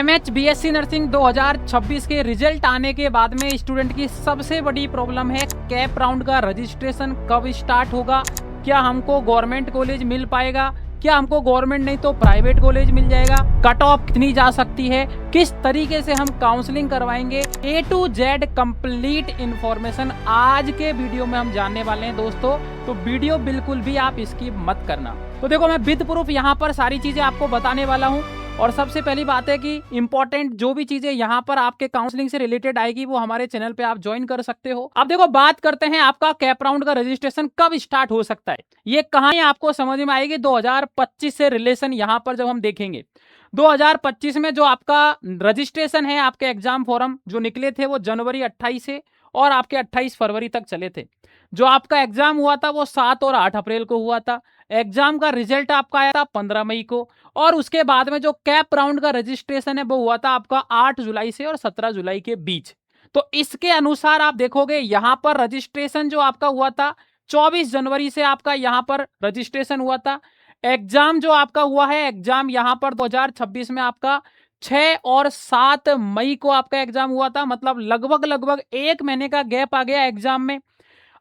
MH BSc nursing 2026 के result आने के बाद में स्टूडेंट की सबसे बड़ी प्रॉब्लम है कैप राउंड का रजिस्ट्रेशन कब स्टार्ट होगा, क्या हमको गवर्नमेंट कॉलेज मिल पाएगा, क्या हमको गवर्नमेंट नहीं तो प्राइवेट कॉलेज मिल जाएगा, कट ऑफ कितनी जा सकती है, किस तरीके से हम काउंसलिंग करवाएंगे, A to Z complete information आज के वीडियो में हम जानने वाले हैं दोस्तों। तो वीडियो बिल्कुल भी आप स्किप मत करना। तो देखो मैं विद प्रूफ यहाँ पर सारी चीजें आपको बताने वाला हूँ। और सबसे पहली बात है कि इंपॉर्टेंट जो भी चीजें यहाँ पर आपके काउंसलिंग से रिलेटेड आएगी वो हमारे चैनल पे आप ज्वाइन कर सकते हो। अब देखो बात करते हैं आपका कैप राउंड का रजिस्ट्रेशन कब स्टार्ट हो सकता है। ये कहानी आपको समझ में आएगी 2025 से रिलेशन यहाँ पर जब हम देखेंगे। 2025 में जो आपका रजिस्ट्रेशन है, आपके एग्जाम फॉर्म जो निकले थे वो जनवरी 28 से और आपके 28 फरवरी तक चले थे। जो आपका एग्जाम हुआ था वो 7 और 8 अप्रैल को हुआ था। एग्जाम का रिजल्ट आपका आया था 15 मई को और उसके बाद में जो कैप राउंड का रजिस्ट्रेशन है वो हुआ था आपका 8 जुलाई से और 17 जुलाई के बीच। तो इसके अनुसार आप देखोगे यहाँ पर रजिस्ट्रेशन जो आपका हुआ था 24 जनवरी से आपका यहाँ पर रजिस्ट्रेशन हुआ था। एग्जाम जो आपका हुआ है, एग्जाम यहाँ पर 2026 में आपका 6 और 7 मई को आपका एग्जाम हुआ था। मतलब लगभग 1 महीने का गैप आ गया एग्जाम में।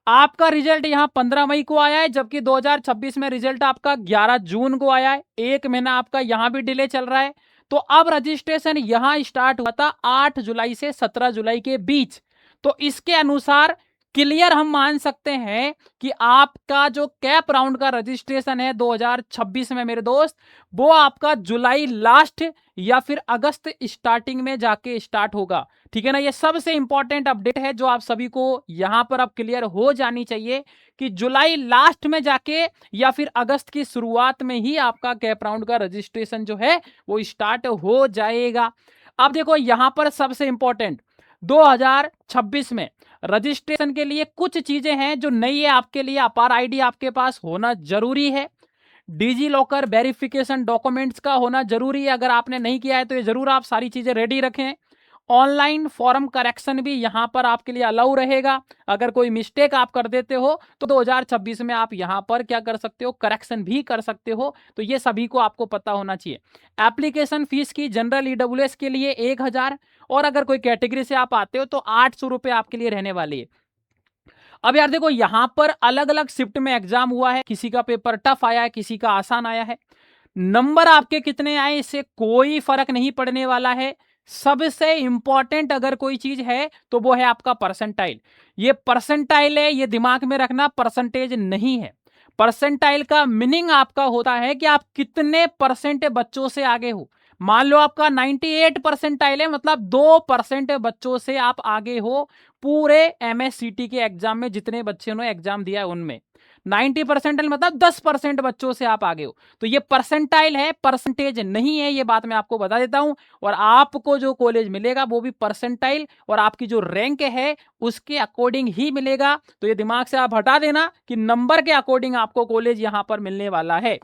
आपका रिजल्ट यहाँ 15 मई को आया है, जबकि 2026 में रिजल्ट आपका 11 जून को आया है। 1 महीना आपका यहाँ भी डिले चल रहा है। तो अब रजिस्ट्रेशन यहाँ स्टार्ट हुआ था 8 जुलाई से 17 जुलाई के बीच। तो इसके अनुसार क्लियर हम मान सकते हैं कि आपका जो कैप राउंड का रजिस्ट्रेशन है 2026 में मेरे दोस्त, वो आपका जुलाई लास्ट या फिर अगस्त स्टार्टिंग में जाके स्टार्ट होगा। ठीक है ना। ये सबसे इंपॉर्टेंट अपडेट है जो आप सभी को यहां पर अब क्लियर हो जानी चाहिए कि जुलाई लास्ट में जाके या फिर अगस्त की शुरुआत में ही आपका कैप राउंड का रजिस्ट्रेशन जो है वो स्टार्ट हो जाएगा। अब देखो यहां पर सबसे इंपॉर्टेंट 2026 में रजिस्ट्रेशन के लिए कुछ चीजें हैं जो नई है आपके लिए। अपार आईडी आपके पास होना जरूरी है। डिजी लॉकर वेरिफिकेशन डॉक्यूमेंट्स का होना जरूरी है। अगर आपने नहीं किया है तो ये जरूर आप सारी चीजें रेडी रखें। ऑनलाइन फॉर्म करेक्शन भी यहां पर आपके लिए अलाउ रहेगा। अगर कोई मिस्टेक आप कर देते हो तो 2026 में आप यहां पर क्या कर सकते हो, करेक्शन भी कर सकते हो। तो ये सभी को आपको पता होना चाहिए। एप्लीकेशन फीस की जनरल ईडब्ल्यूएस के लिए 1000 और अगर कोई कैटेगरी से आप आते हो तो 800 रुपए आपके लिए रहने वाली है। अब यार देखो यहां पर अलग अलग शिफ्ट में एग्जाम हुआ है। किसी का पेपर टफ आया है, किसी का आसान आया है। नंबर आपके कितने आए इससे कोई फर्क नहीं पड़ने वाला है। सबसे इंपॉर्टेंट अगर कोई चीज है तो वो है आपका परसेंटाइल। ये परसेंटाइल है, ये दिमाग में रखना, परसेंटेज नहीं है। परसेंटाइल का मीनिंग आपका होता है कि आप कितने परसेंट बच्चों से आगे हो। मान लो आपका 98 परसेंटाइल है, मतलब 2% बच्चों से आप आगे हो पूरे एमएससीटी के एग्जाम में। जितने बच्चों ने एग्जाम दिया है उनमें 90 परसेंटाइल मतलब 10% बच्चों से आप आगे हो। तो ये परसेंटाइल है, परसेंटेज नहीं है। ये बात मैं आपको बता देता हूं। और आपको जो कॉलेज मिलेगा वो भी परसेंटाइल और आपकी जो रैंक है उसके अकॉर्डिंग ही मिलेगा। तो ये दिमाग से आप हटा देना कि नंबर के अकॉर्डिंग आपको कॉलेज यहां पर मिलने वाला है।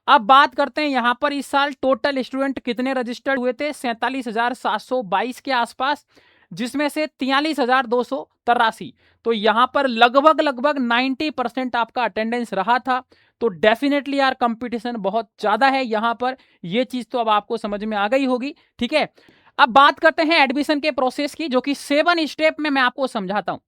अब बात करते हैं यहां पर इस साल टोटल स्टूडेंट कितने रजिस्टर्ड हुए थे। 47,722 के आसपास, जिसमें से 43,283। तो यहां पर लगभग 90% आपका अटेंडेंस रहा था। तो डेफिनेटली यार कंपटीशन बहुत ज्यादा है यहां पर। ये चीज तो अब आपको समझ में आ गई होगी। ठीक है। अब बात करते हैं एडमिशन के प्रोसेस की, जो कि 7 स्टेप में मैं आपको समझाता हूं।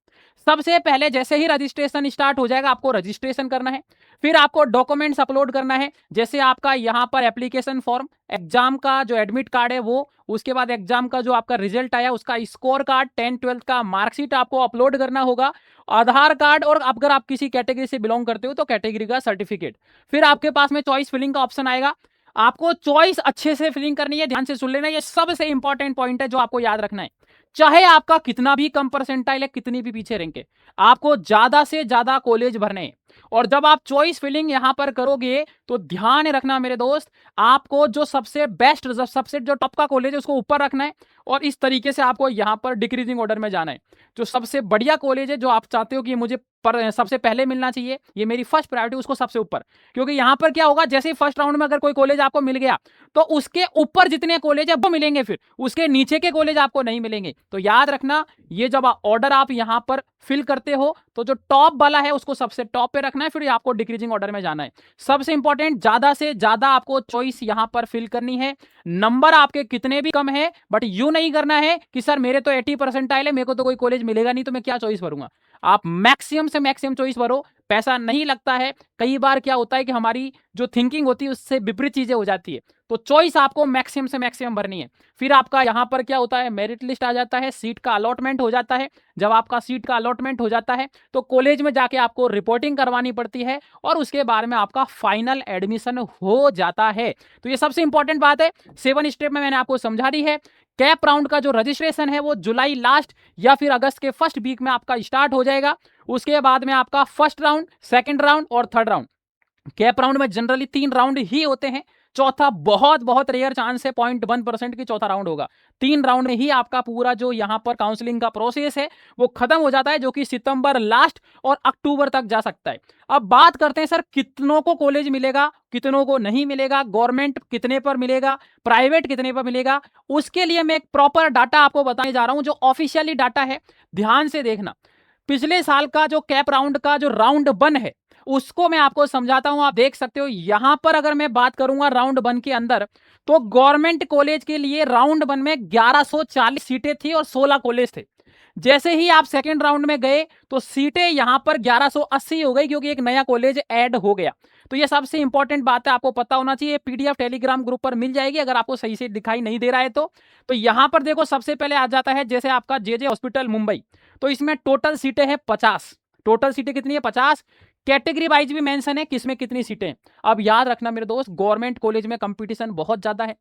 सबसे पहले जैसे ही रजिस्ट्रेशन स्टार्ट हो जाएगा आपको रजिस्ट्रेशन करना है। फिर आपको डॉक्यूमेंट्स अपलोड करना है, जैसे आपका यहाँ पर एप्लीकेशन फॉर्म, एग्जाम का जो एडमिट कार्ड है वो, उसके बाद एग्जाम का जो आपका रिजल्ट आया उसका स्कोर कार्ड, 10-12 का मार्कशीट आपको अपलोड करना होगा, आधार कार्ड और अगर आप किसी कैटेगरी से बिलोंग करते हो तो कैटेगरी का सर्टिफिकेट। फिर आपके पास में चॉइस फिलिंग का ऑप्शन आएगा। आपको चॉइस अच्छे से फिलिंग करनी है, ध्यान से सुन लेना। ये सबसे इंपॉर्टेंट पॉइंट है जो आपको याद रखना है। चाहे आपका कितना भी कम परसेंटाइल है, कितनी भी पीछे रैंक है, आपको ज्यादा से ज्यादा कॉलेज भरने हैं। और जब आप चॉइस फिलिंग यहां पर करोगे तो ध्यान रखना मेरे दोस्त, आपको जो सबसे बेस्ट, सबसे जो टॉप का कॉलेज है उसको ऊपर रखना है और इस तरीके से आपको यहां पर डिक्रीजिंग ऑर्डर में जाना है। जो सबसे बढ़िया कॉलेज है, जो आप चाहते हो कि मुझे सबसे पहले मिलना चाहिए, ये मेरी फर्स्ट प्रायोरिटी, उसको सबसे ऊपर। क्योंकि यहां पर क्या होगा, जैसे ही फर्स्ट राउंड में अगर कोई कॉलेज आपको मिल गया तो उसके ऊपर जितने कॉलेज है वो मिलेंगे, फिर उसके नीचे के कॉलेज आपको नहीं मिलेंगे। तो याद रखना, ये जब ऑर्डर आप यहां पर फिल करते हो तो जो टॉप वाला है उसको सबसे टॉप पे रखना है, फिर आपको डिक्रीजिंग ऑर्डर में जाना है। सबसे इंपॉर्टेंट, ज्यादा से ज्यादा आपको चॉइस चॉइस यहाँ पर फिल करनी है। नंबर आपके कितने भी कम है, बट यू नहीं करना है कि सर मेरे तो 80 परसेंटाइल है, मेरे को तो कोई कॉलेज मिलेगा नहीं तो मैं क्या चॉइस भरूंगा। आप मैक्सिमम से मैक्सिमम चॉइस भरो, पैसा नहीं लगता है। कई बार क्या होता है कि हमारी जो थिंकिंग होती है उससे विपरीत चीजें हो जाती है, तो चॉइस आपको मैक्सिमम से मैक्सिमम भरनी है। फिर आपका यहाँ पर क्या होता है, मेरिट लिस्ट आ जाता है, सीट का अलॉटमेंट हो जाता है। जब आपका सीट का अलॉटमेंट हो जाता है तो कॉलेज में जाके आपको रिपोर्टिंग करवानी पड़ती है और उसके बाद में आपका फाइनल एडमिशन हो जाता है। तो ये सबसे इंपॉर्टेंट बात है, 7 स्टेप में मैंने आपको समझा दी है। कैप राउंड का जो रजिस्ट्रेशन है वो जुलाई लास्ट या फिर अगस्त के फर्स्ट वीक में आपका स्टार्ट हो जाएगा। उसके बाद में आपका फर्स्ट राउंड, सेकंड राउंड और थर्ड राउंड। कैप राउंड में जनरली 3 राउंड ही होते हैं, चौथा बहुत बहुत रेयर चांस है, 0.1% की चौथा राउंड होगा। 3 राउंड में ही आपका पूरा जो यहाँ पर काउंसलिंग का प्रोसेस है वो खत्म हो जाता है, जो कि सितंबर लास्ट और अक्टूबर तक जा सकता है। अब बात करते हैं सर कितनों को कॉलेज मिलेगा, कितनों को नहीं मिलेगा, गवर्नमेंट कितने पर मिलेगा, प्राइवेट कितने पर मिलेगा। उसके लिए मैं एक प्रॉपर डाटा आपको बताने जा रहा हूं, जो ऑफिशियली डाटा है, ध्यान से देखना। पिछले साल का जो कैप राउंड का जो राउंड 1 है उसको मैं आपको समझाता हूं, आप देख सकते हो यहां पर। अगर मैं बात करूंगा राउंड 1 के अंदर, तो गवर्नमेंट कॉलेज के लिए राउंड 1 में 1140 सीटें थी और 16 कॉलेज थे। जैसे ही आप सेकंड राउंड में गए तो सीटें यहां पर 1180 हो गई, क्योंकि एक नया कॉलेज ऐड हो गया। तो ये सबसे इंपॉर्टेंट बात है, आपको पता होना चाहिए। पीडीएफ टेलीग्राम ग्रुप पर मिल जाएगी अगर आपको सही से दिखाई नहीं दे रहा है तो यहां पर देखो सबसे पहले आ जाता है जैसे आपका जेजे हॉस्पिटल मुंबई, तो इसमें टोटल सीटें हैं 50। टोटल सीटें कितनी है? 50। कैटेगरी वाइज भी मेंशन है किसमें कितनी सीटें। अब याद रखना मेरे दोस्त, गवर्नमेंट कॉलेज में कंपटीशन बहुत ज्यादा है।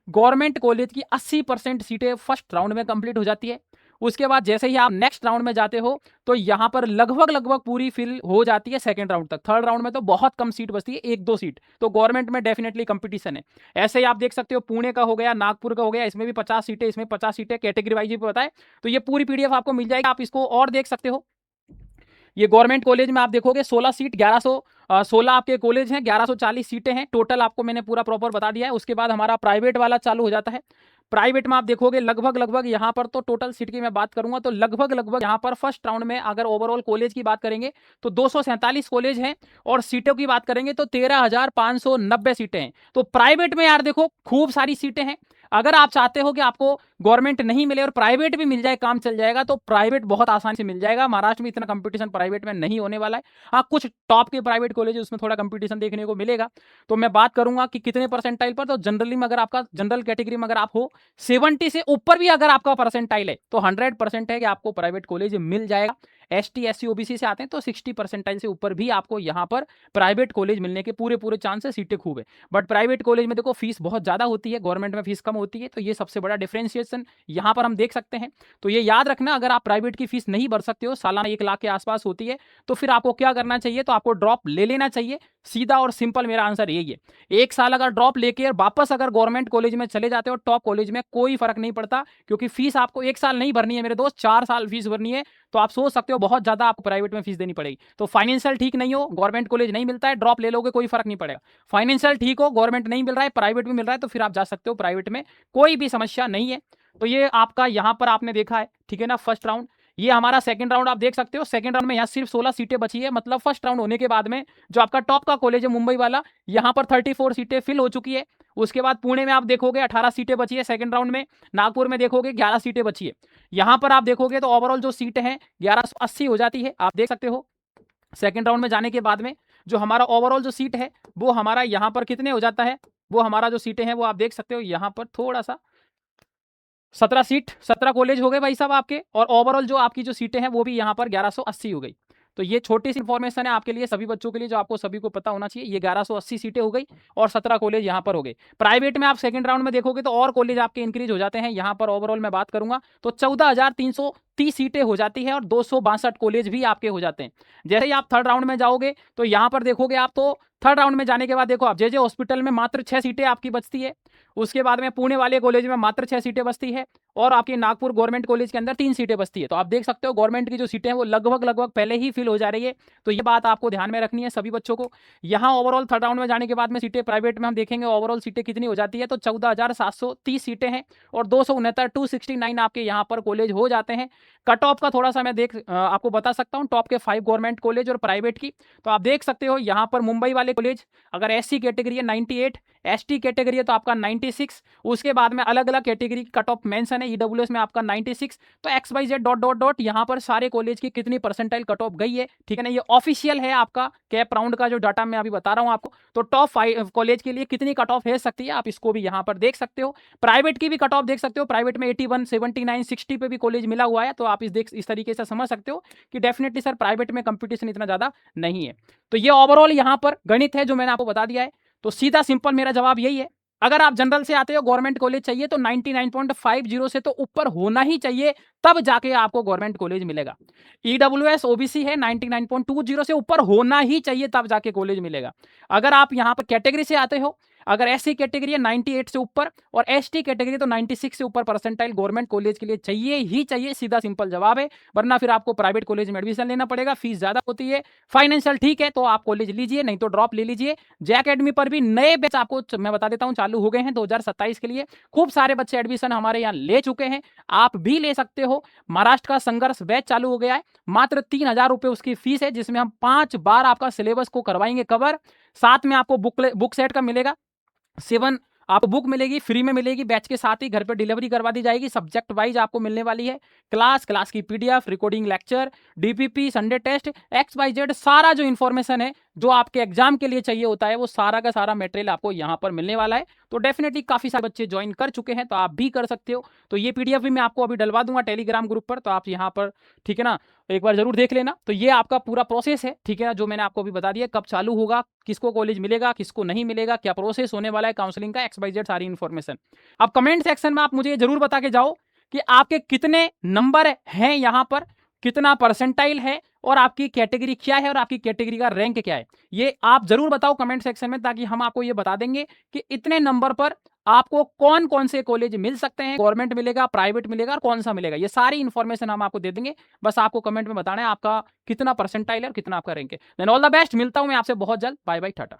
गवर्नमेंट कॉलेज की 80% सीटें फर्स्ट राउंड में कंप्लीट हो जाती है। उसके बाद जैसे ही आप नेक्स्ट राउंड में जाते हो तो यहां पर लगभग पूरी फिल हो जाती है सेकंड राउंड तक। थर्ड राउंड में तो बहुत कम सीट बचती है, 1-2 सीट। तो गवर्नमेंट में डेफिनेटली कंपटीशन है। ऐसे ही आप देख सकते हो पुणे का हो गया, नागपुर का हो गया, इसमें भी 50 सीटें, इसमें 50 सीटें, कैटेगरी वाइज भी पता है। तो ये पूरी पीडीएफ आपको मिल जाएगी, आप इसको और देख सकते हो। ये गवर्नमेंट कॉलेज में आप देखोगे 16 सीट, 16 आपके कॉलेज हैं, 1140 सीटें हैं टोटल, आपको मैंने पूरा प्रॉपर बता दिया है। उसके बाद हमारा प्राइवेट वाला चालू हो जाता है। प्राइवेट में आप देखोगे लगभग यहाँ पर तो टोटल सीट की मैं बात करूंगा तो लगभग यहाँ पर फर्स्ट राउंड में अगर ओवरऑल कॉलेज की बात करेंगे तो 247 कॉलेज हैं और सीटों की बात करेंगे तो 13,590 सीटें हैं। तो प्राइवेट में यार देखो खूब सारी सीटें हैं। अगर आप चाहते हो कि आपको गवर्नमेंट नहीं मिले और प्राइवेट भी मिल जाए, काम चल जाएगा, तो प्राइवेट बहुत आसानी से मिल जाएगा। महाराष्ट्र में इतना कंपटीशन प्राइवेट में नहीं होने वाला है। हाँ, कुछ टॉप के प्राइवेट कॉलेज उसमें थोड़ा कंपटीशन देखने को मिलेगा। तो मैं बात करूंगा कि कितने परसेंटाइल पर, तो जनरली में अगर आपका जनरल कैटेगरी में अगर आप हो 70 से ऊपर भी अगर आपका परसेंटाइल है तो 100% है कि आपको प्राइवेट कॉलेज मिल जाएगा। ST SC OBC से आते हैं तो 60 परसेंटाइल से ऊपर भी आपको यहाँ पर प्राइवेट कॉलेज मिलने के पूरे चांस है, सीटें खूब है। बट प्राइवेट कॉलेज में देखो फीस बहुत ज्यादा होती है, गवर्नमेंट में फीस कम होती है, तो ये सबसे बड़ा डिफरेंशिएशन यहाँ पर हम देख सकते हैं। तो ये याद रखना, अगर आप प्राइवेट की फीस नहीं भर सकते हो, सालाना 1 लाख के आसपास होती है, तो फिर आपको क्या करना चाहिए, तो आपको ड्रॉप ले लेना चाहिए। सीधा और सिंपल मेरा आंसर यही है। 1 साल अगर ड्रॉप लेके वापस अगर गवर्नमेंट कॉलेज में चले जाते हो टॉप कॉलेज में, कोई फर्क नहीं पड़ता, क्योंकि फीस आपको 1 साल नहीं भरनी है मेरे दोस्त, 4 साल फीस भरनी है। तो आप सोच सकते हो बहुत ज्यादा आपको प्राइवेट में फीस देनी पड़ेगी। तो फाइनेंशियल ठीक नहीं हो, गवर्नमेंट कॉलेज नहीं मिलता है, ड्रॉप ले लोगे कोई फर्क नहीं पड़ेगा। फाइनेंशियल ठीक हो, गवर्नमेंट नहीं मिल रहा है, प्राइवेट भी मिल रहा है, तो फिर आप जा सकते हो प्राइवेट में, कोई भी समस्या नहीं है। तो ये आपका यहाँ पर आपने देखा है, ठीक है ना, फर्स्ट राउंड। ये हमारा सेकंड राउंड आप देख सकते हो। सेकंड राउंड में यहाँ सिर्फ 16 सीटें बची है, मतलब फर्स्ट राउंड होने के बाद में जो आपका टॉप का कॉलेज है मुंबई वाला, यहाँ पर 34 सीटें फिल हो चुकी है। उसके बाद पुणे में आप देखोगे 18 सीटें बची है सेकंड राउंड में। नागपुर में देखोगे 11 सीटें बची है। यहाँ पर आप देखोगे तो ओवरऑल जो सीटें हैं 1180 हो जाती है, आप देख सकते हो। सेकंड राउंड में जाने के बाद में जो हमारा ओवरऑल जो सीट है वो हमारा यहाँ पर कितने हो जाता है, वो हमारा जो सीटें हैं वो आप देख सकते हो यहाँ पर थोड़ा सा 17 सीट, 17 कॉलेज हो गए भाई साहब आपके, और ओवरऑल जो आपकी जो सीटें हैं वो भी यहाँ पर 1180 हो गई। तो ये छोटी सी इन्फॉर्मेशन है आपके लिए, सभी बच्चों के लिए, जो आपको सभी को पता होना चाहिए। ये 1180 सीटें हो गई और 17 कॉलेज यहाँ पर हो गए। प्राइवेट में आप सेकंड राउंड में देखोगे तो और कॉलेज आपके इंक्रीज हो जाते हैं। यहाँ पर ओवरऑल मैं बात करूंगा तो 14,330 सीटें हो जाती है और 262 कॉलेज भी आपके हो जाते हैं। जैसे ही आप थर्ड राउंड में जाओगे तो यहाँ पर देखोगे आप, तो थर्ड राउंड में जाने के बाद देखो आप जेजे हॉस्पिटल में मात्र 6 सीटें आपकी बचती है। उसके बाद में पुणे वाले कॉलेज में मात्र 6 सीटें बचती है और आपके नागपुर गवर्नमेंट कॉलेज के अंदर 3 सीटें बचती है। तो आप देख सकते हो गवर्नमेंट की जो सीटें हैं वो लगभग पहले ही फिल हो जा रही है। तो ये बात आपको ध्यान में रखनी है सभी बच्चों को। यहाँ ओवरऑल थर्ड राउंड में जाने के बाद में सीटें प्राइवेट में हम देखेंगे ओवरऑल सीटें कितनी हो जाती है, तो 14,730 सीटें हैं और 269 आपके यहाँ पर कॉलेज हो जाते हैं। कट ऑफ का थोड़ा सा मैं आपको बता सकता हूँ टॉप के 5 गवर्नमेंट कॉलेज और प्राइवेट की। तो आप देख सकते हो यहाँ पर मुंबई वाले कॉलेज अगर SC कैटेगरी है 98, ST कैटेगरी है तो आपका 96, उसके बाद में अलग अलग कैटेगरी कट ऑफ मेंशन है EWS में आपका 96। तो XYZ ... यहाँ पर सारे कॉलेज की कितनी परसेंटाइल कट ऑफ गई है, ठीक है ना। ये ऑफिशियल है आपका कैप राउंड का जो डाटा मैं अभी बता रहा हूँ आपको। तो टॉप 5 कॉलेज के लिए कितनी कट ऑफ है सकती है, आप इसको भी यहाँ पर देख सकते हो। प्राइवेट की भी कट ऑफ देख सकते हो, प्राइवेट में 81, 79, 60 पे भी कॉलेज मिला हुआ है। तो आप इस तरीके से समझ सकते हो कि डेफिनेटली सर प्राइवेट में कंपटीशन इतना ज्यादा नहीं है। तो ये ओवरऑल यहाँ पर गणित है जो मैंने आपको बता दिया है। तो सीधा सिंपल मेरा जवाब यही है, अगर आप जनरल से आते हो गवर्नमेंट कॉलेज चाहिए तो 99.50 से तो ऊपर होना ही चाहिए, तब जाके आपको गवर्नमेंट कॉलेज मिलेगा। EWS OBC है 99.20 से ऊपर होना ही चाहिए, तब जाके कॉलेज मिलेगा। अगर आप यहाँ पर कैटेगरी से आते हो, अगर SC कैटेगरी है 98 से ऊपर और ST कैटेगरी तो 96 से ऊपर परसेंटाइल गवर्नमेंट कॉलेज के लिए चाहिए ही चाहिए, सीधा सिंपल जवाब है। वरना फिर आपको प्राइवेट कॉलेज में एडमिशन लेना पड़ेगा, फीस ज्यादा होती है। फाइनेंशियल ठीक है तो आप कॉलेज लीजिए, नहीं तो ड्रॉप ले लीजिए। जे अकेडमी पर भी नए बैच आपको मैं बता देता हूं चालू हो गए हैं 2027 के लिए। खूब सारे बच्चे एडमिशन हमारे यहाँ ले चुके हैं, आप भी ले सकते हो। महाराष्ट्र का संघर्ष बैच चालू हो गया है, मात्र 3,000 रुपए उसकी फीस है, जिसमें हम 5 बार आपका सिलेबस को करवाएंगे कवर। साथ में आपको बुक सेट का मिलेगा 7, आपको बुक मिलेगी फ्री में मिलेगी, बैच के साथ ही घर पर डिलीवरी करवा दी जाएगी। सब्जेक्ट वाइज आपको मिलने वाली है क्लास की PDF, recording lecture, DPP, Sunday test, XYZ सारा जो इन्फॉर्मेशन है जो आपके एग्जाम के लिए चाहिए होता है वो सारा का सारा मटेरियल आपको यहाँ पर मिलने वाला है। तो डेफिनेटली काफी सारे बच्चे ज्वाइन कर चुके हैं, तो आप भी कर सकते हो। तो ये PDF भी मैं आपको अभी डलवा दूंगा टेलीग्राम ग्रुप पर, तो आप यहाँ पर ठीक है ना एक बार जरूर देख लेना। तो ये आपका पूरा प्रोसेस है, ठीक है ना, जो मैंने आपको अभी बता दिया कब चालू होगा, किसको कॉलेज मिलेगा, किसको नहीं मिलेगा, क्या प्रोसेस होने वाला है काउंसलिंग का, XYZ सारी इन्फॉर्मेशन। अब कमेंट सेक्शन में आप मुझे जरूर बता के जाओ कि आपके कितने नंबर हैं यहाँ पर, कितना परसेंटाइल है और आपकी कैटेगरी क्या है और आपकी कैटेगरी का रैंक क्या है। ये आप जरूर बताओ कमेंट सेक्शन में, ताकि हम आपको ये बता देंगे कि इतने नंबर पर आपको कौन कौन से कॉलेज मिल सकते हैं, गवर्नमेंट मिलेगा, प्राइवेट मिलेगा और कौन सा मिलेगा। ये सारी इन्फॉर्मेशन हम आपको दे देंगे, बस आपको कमेंट में बताना है आपका कितना परसेंटाइल है और कितना आपका रैंक है। देन ऑल द बेस्ट, मिलता हूं मैं आपसे बहुत जल्द। Bye bye, Tata.